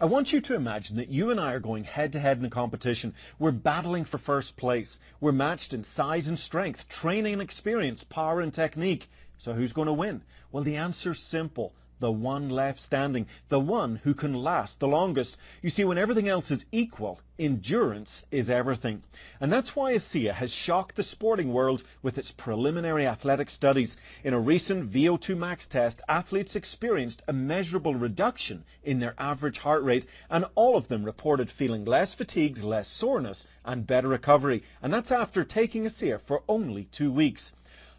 I want you to imagine that you and I are going head-to-head in a competition. We're battling for first place. We're matched in size and strength, training and experience, power and technique. So who's going to win? Well, the answer's simple. The one left standing, the one who can last the longest. You see, when everything else is equal, endurance is everything. And that's why ASEA has shocked the sporting world with its preliminary athletic studies. In a recent VO2 max test, athletes experienced a measurable reduction in their average heart rate, and all of them reported feeling less fatigued, less soreness, and better recovery. And that's after taking ASEA for only 2 weeks.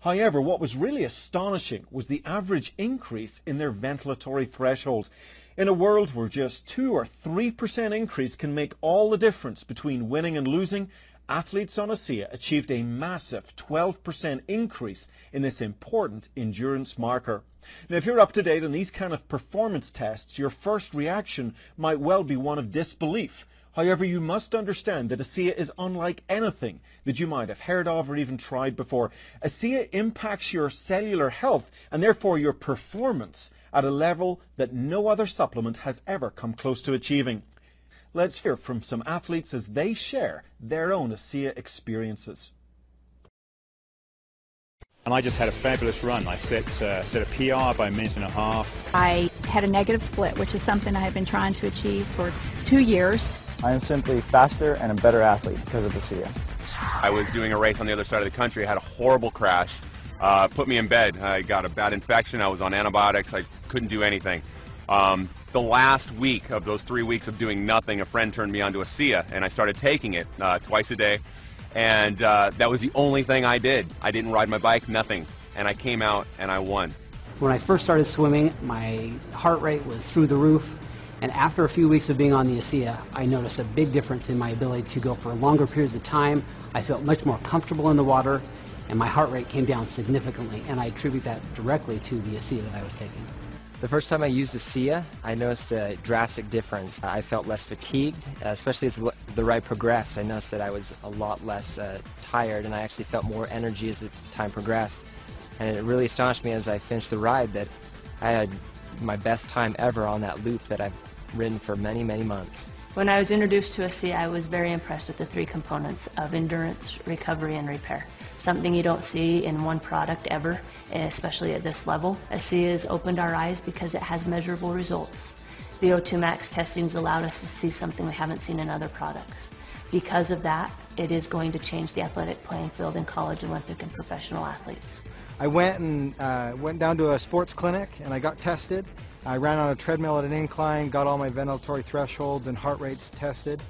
However, what was really astonishing was the average increase in their ventilatory threshold. In a world where just 2 or 3% increase can make all the difference between winning and losing, athletes on ASEA achieved a massive 12% increase in this important endurance marker. Now, if you're up to date on these kind of performance tests, your first reaction might well be one of disbelief. However, you must understand that ASEA is unlike anything that you might have heard of or even tried before. ASEA impacts your cellular health and therefore your performance at a level that no other supplement has ever come close to achieving. Let's hear from some athletes as they share their own ASEA experiences. And I just had a fabulous run. I set a PR by a minute and a half. I had a negative split, which is something I have been trying to achieve for 2 years. I am simply faster and a better athlete because of ASEA. I was doing a race on the other side of the country. I had a horrible crash. Put me in bed. I got a bad infection. I was on antibiotics. I couldn't do anything. The last week of those 3 weeks of doing nothing, a friend turned me on to ASEA, and I started taking it twice a day. And that was the only thing I did. I didn't ride my bike, nothing. And I came out and I won. When I first started swimming, my heart rate was through the roof. And after a few weeks of being on the ASEA, I noticed a big difference in my ability to go for longer periods of time. I felt much more comfortable in the water, and my heart rate came down significantly, and I attribute that directly to the ASEA that I was taking. The first time I used ASEA, I noticed a drastic difference. I felt less fatigued, especially as the ride progressed. I noticed that I was a lot less tired, and I actually felt more energy as the time progressed. And it really astonished me as I finished the ride that I had my best time ever on that loop that I've ridden for many, many months. When I was introduced to ASEA, I was very impressed with the 3 components of endurance, recovery, and repair. Something you don't see in one product ever, especially at this level. ASEA has opened our eyes because it has measurable results. VO2 max testing's allowed us to see something we haven't seen in other products. Because of that, it is going to change the athletic playing field in college, Olympic, and professional athletes. I went down to a sports clinic and I got tested. I ran on a treadmill at an incline, got all my ventilatory thresholds and heart rates tested,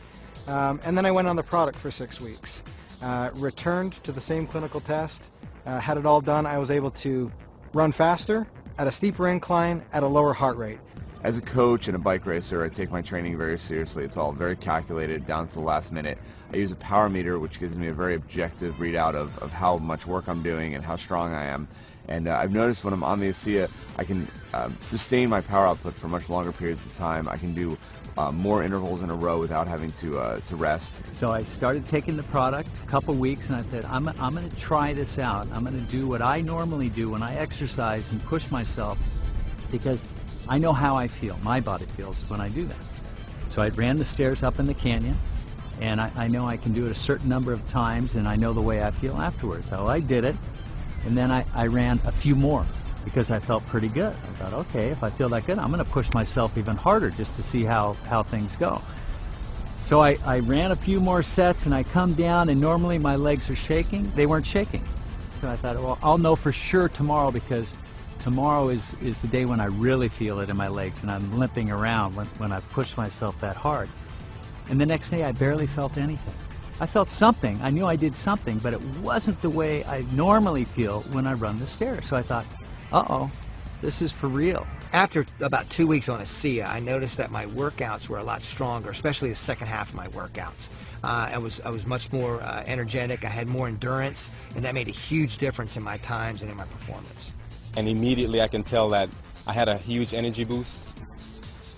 and then I went on the product for 6 weeks. Returned to the same clinical test, had it all done. I was able to run faster, at a steeper incline, at a lower heart rate. As a coach and a bike racer, I take my training very seriously. It's all very calculated down to the last minute. I use a power meter, which gives me a very objective readout of how much work I'm doing and how strong I am. And I've noticed when I'm on the ASEA, I can sustain my power output for much longer periods of time. I can do more intervals in a row without having to rest. So I started taking the product a couple weeks, and I said, I'm going to try this out. I'm going to do what I normally do when I exercise and push myself, because I know how I feel, my body feels when I do that. So I ran the stairs up in the canyon, and I know I can do it a certain number of times, and I know the way I feel afterwards. So I did it, and then I ran a few more because I felt pretty good. I thought, okay, if I feel that good, I'm going to push myself even harder just to see how things go. So I ran a few more sets, and I come down, and normally my legs are shaking. They weren't shaking. So I thought, well, I'll know for sure tomorrow, because tomorrow is the day when I really feel it in my legs and I'm limping around when I push myself that hard. And the next day I barely felt anything. I felt something. I knew I did something, but it wasn't the way I normally feel when I run the stairs. So I thought, uh-oh, this is for real. After about 2 weeks on ASEA, I noticed that my workouts were a lot stronger, especially the second half of my workouts. I was much more energetic, I had more endurance, and that made a huge difference in my times and in my performance. And immediately I can tell that I had a huge energy boost.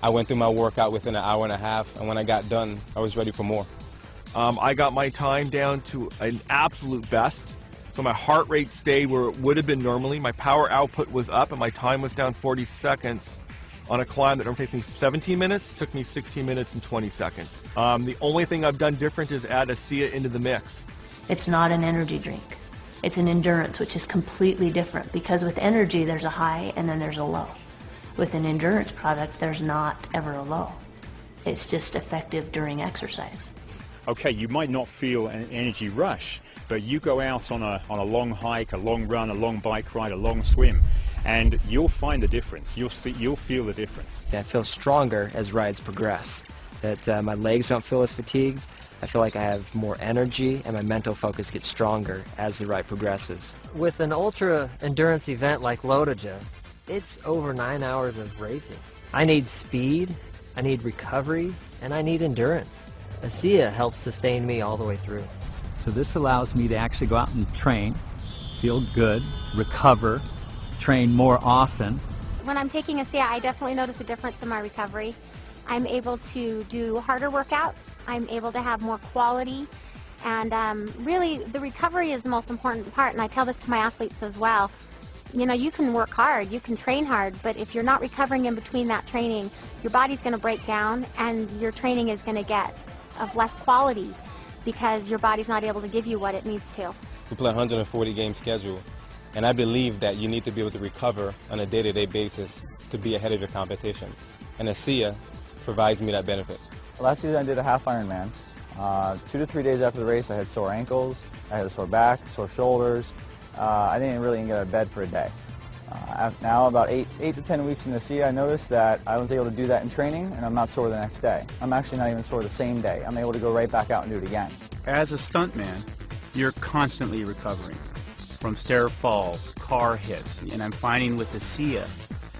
I went through my workout within an hour and a half, and when I got done, I was ready for more. I got my time down to an absolute best. So my heart rate stayed where it would have been normally. My power output was up and my time was down 40 seconds on a climb that normally takes me 17 minutes, took me 16 minutes and 20 seconds. The only thing I've done different is add ASEA into the mix. It's not an energy drink. It's an endurance, which is completely different, because with energy there's a high and then there's a low. With an endurance product, there's not ever a low. It's just effective during exercise. Okay, you might not feel an energy rush, but you go out on a long hike, a long run, a long bike ride, a long swim, and you'll find the difference. You'll feel the difference. I feel stronger as rides progress. That my legs don't feel as fatigued. I feel like I have more energy, and my mental focus gets stronger as the ride progresses. With an ultra endurance event like Lotoja, it's over 9 hours of racing. I need speed, I need recovery, and I need endurance. ASEA helps sustain me all the way through. So this allows me to actually go out and train, feel good, recover, train more often. When I'm taking ASEA, I definitely notice a difference in my recovery. I'm able to do harder workouts, I'm able to have more quality, and really the recovery is the most important part, and I tell this to my athletes as well. You know, you can work hard, you can train hard, but if you're not recovering in between that training, your body's going to break down and your training is going to get of less quality because your body's not able to give you what it needs to. We play a 140-game schedule, and I believe that you need to be able to recover on a day-to-day basis to be ahead of your competition, and ASEA provides me that benefit. Last season I did a half Ironman. 2 to 3 days after the race I had sore ankles, I had a sore back, sore shoulders. I didn't really even get out of bed for a day. Now about 8 to 10 weeks in ASEA, I noticed that I was able to do that in training and I'm not sore the next day. I'm actually not even sore the same day. I'm able to go right back out and do it again. As a stuntman, you're constantly recovering from stair falls, car hits, and I'm finding with ASEA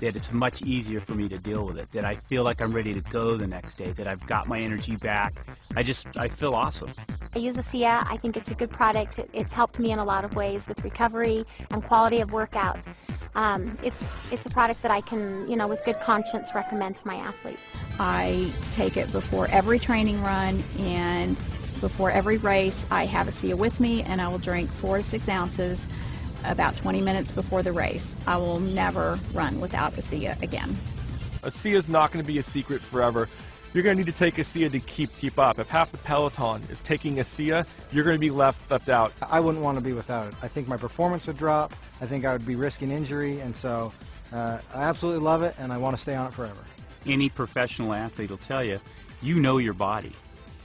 that it's much easier for me to deal with it, that I feel like I'm ready to go the next day, that I've got my energy back. I feel awesome. I use ASEA. I think it's a good product. It's helped me in a lot of ways with recovery and quality of workouts. It's a product that I can, you know, with good conscience recommend to my athletes. I take it before every training run and before every race. I have ASEA with me and I will drink 4 to 6 ounces about 20 minutes before the race. I will never run without ASEA again. ASEA is not going to be a secret forever. You're going to need to take ASEA to keep up. If half the peloton is taking ASEA, you're going to be left out. I wouldn't want to be without it. I think my performance would drop. I think I would be risking injury, and so I absolutely love it, and I want to stay on it forever. Any professional athlete will tell you, you know your body.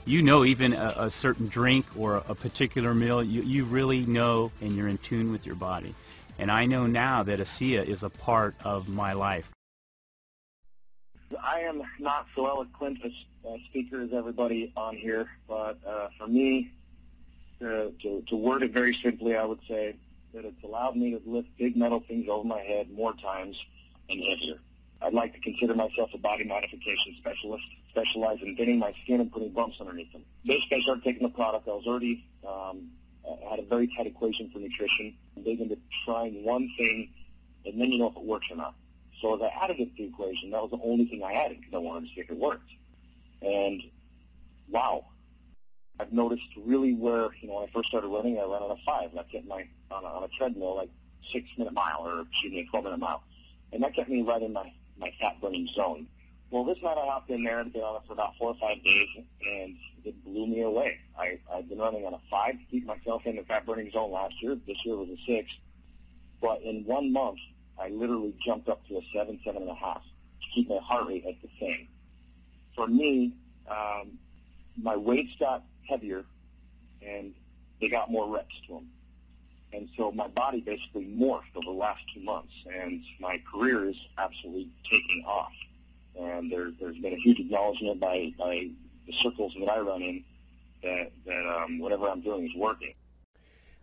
You know even a certain drink or a particular meal, you really know and you're in tune with your body. And I know now that ASEA is a part of my life. I am not so eloquent a speaker as everybody on here, but for me, to word it very simply, I would say that it's allowed me to lift big metal things over my head more times and heavier. I'd like to consider myself a body modification specialist, specialize in thinning my skin and putting bumps underneath them. Basically, I started taking the product. I was already had a very tight equation for nutrition. I'm big into trying one thing, and then you know if it works or not. So as I added it to the equation, that was the only thing I added because I wanted to see if it worked. And wow, I've noticed really where, you know, when I first started running, I ran on a 5. And I kept on a treadmill like 6-minute mile, or excuse me, a 12-minute mile. And that kept me right in my fat burning zone. Well, this night I hopped in there and been on it for about 4 or 5 days, and it blew me away. I've been running on a 5 to keep myself in the fat burning zone last year. This year was a 6. But in 1 month, I literally jumped up to a 7, 7.5 to keep my heart rate at the same. For me, my weights got heavier, and they got more reps to them. And so my body basically morphed over the last 2 months, and my career is absolutely taking off. And there's been a huge acknowledgement by the circles that I run in that whatever I'm doing is working.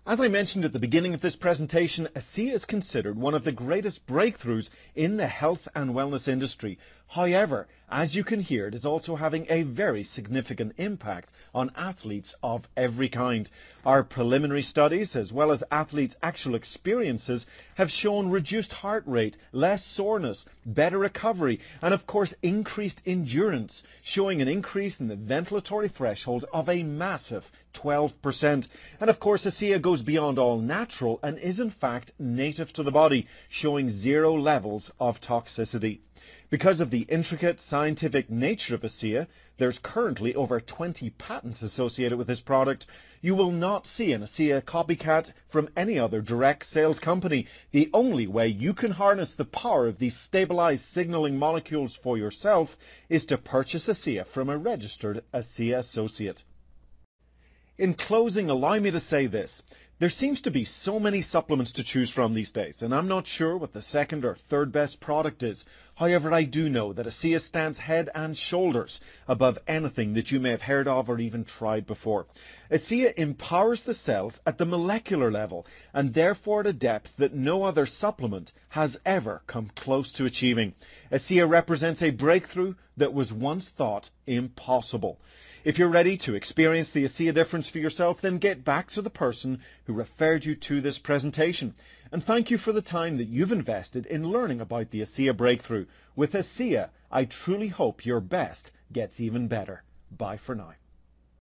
As I mentioned at the beginning of this presentation, ASEA is considered one of the greatest breakthroughs in the health and wellness industry. However, as you can hear, it is also having a very significant impact on athletes of every kind. Our preliminary studies, as well as athletes' actual experiences, have shown reduced heart rate, less soreness, better recovery, and of course increased endurance, showing an increase in the ventilatory threshold of a massive 12%. And of course ASEA goes beyond all natural and is in fact native to the body, showing 0 levels of toxicity. Because of the intricate scientific nature of ASEA, there's currently over 20 patents associated with this product. You will not see an ASEA copycat from any other direct sales company. The only way you can harness the power of these stabilized signaling molecules for yourself is to purchase ASEA from a registered ASEA associate. In closing, allow me to say this. There seems to be so many supplements to choose from these days, and I'm not sure what the second or third best product is. However, I do know that ASEA stands head and shoulders above anything that you may have heard of or even tried before. ASEA empowers the cells at the molecular level, and therefore at a depth that no other supplement has ever come close to achieving. ASEA represents a breakthrough that was once thought impossible. If you're ready to experience the ASEA difference for yourself, then get back to the person who referred you to this presentation. And thank you for the time that you've invested in learning about the ASEA breakthrough. With ASEA, I truly hope your best gets even better. Bye for now.